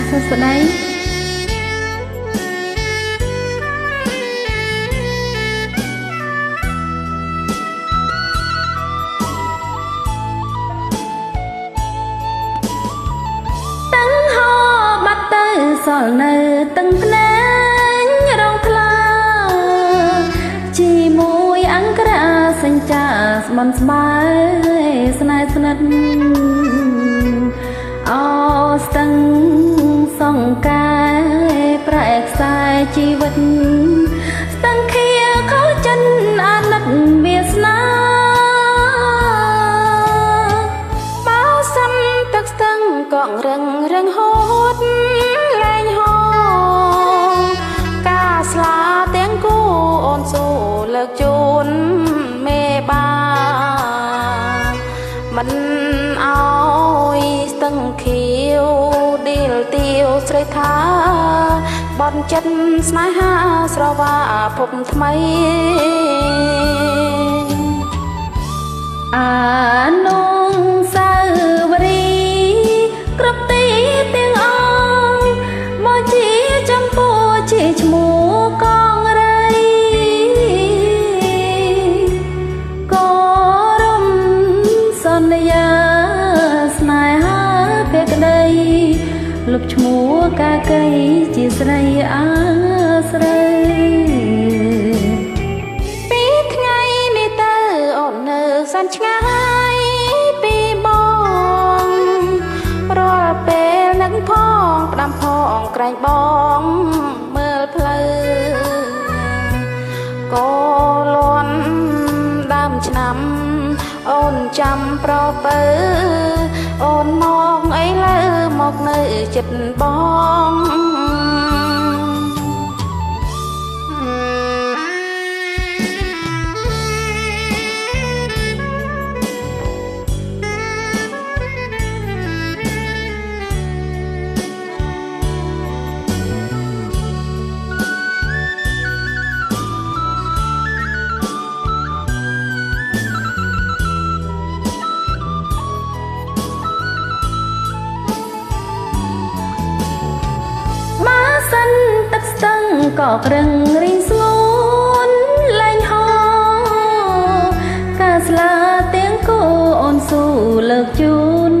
សួស្តីតាំងហោបាត់ទៅសល់នៅតាំងភ្នែករងថ្លាជាមួយអង្ក្រាសញ្ចាស្បន់ស្បើស្នេហ៍ស្និទ្ធអោស្ទឹងសង្ការប្រែខ្សែជីវិតស្ទឹងខៀខោចិនអាណិតវាសនាបោសិនទឹកស្ទឹងកងរឹងរឹងហូតលែងហោការស្លាទាំងគូអូនសូលើកជូនមេបាមិនអោយស្ទឹងខៀវឌីលទាវស្រីថាបនចិត្តស្នេហាស្រវាភពថ្មីអានុសាវរីយ៍គ្រប់ទីទាំងអង្គមកជាចំពោះជាឈ្មោះកងរៃក៏រំសន្យាស្នេហាភក្តីលុបឈ្មោះកាកៃជាស្រីអាស្រីពីថ្ងៃនេះទៅអូននៅសែនឆ្ងាយពីបងរាល់ពេលនឹកផងផ្ដាំផងក្រែងបងមើលផ្លូវក៏លន់ដើមឆ្នាំអូនចាំប្រពើអូនមកអីលើមកនៅចិត្តបងទឹកស្ទឹងក៏ក្រឹងរីងស្ងួនលែងហោការស្លាទាំងគូអូនស៊ូលើកជូន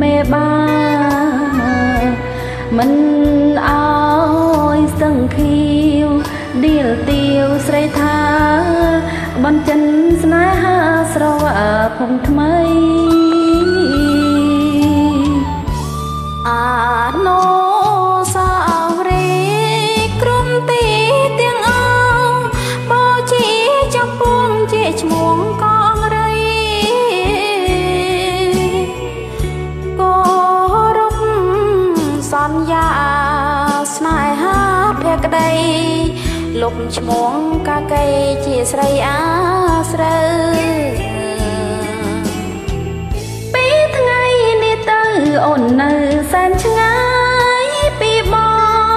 មេបាមិនអោយស្ទឹងខៀវឌីលទាវស្រីថាបនចិនស្នេហាស្រវាភពថ្មីអានុសាវរីយ៍ក្រុមទីទាំងអង្គបោជាចំពោះជាឈ្មោះកងរៃក៏រំសន្យាស្នេហាភក្តីលុបឈ្មោះកាកៃជាស្រីអាស្រូវពីថ្ងៃនេះទៅអូននៅសែនឆ្ងាយពីប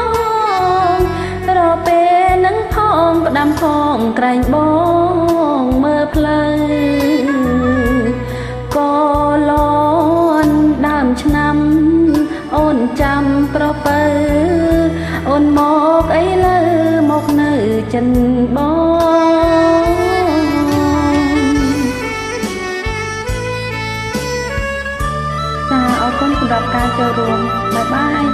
ងរពេលនឹងផងផ្ដាំផងក្រែងបងមើលផ្លូវក៏លន់ដើមឆ្នាំអូនចាំប្រពើអូនមកអីលើមកនៅចិនបងចាអរគុណសម្រាប់ការចូលរួមបាយបាយ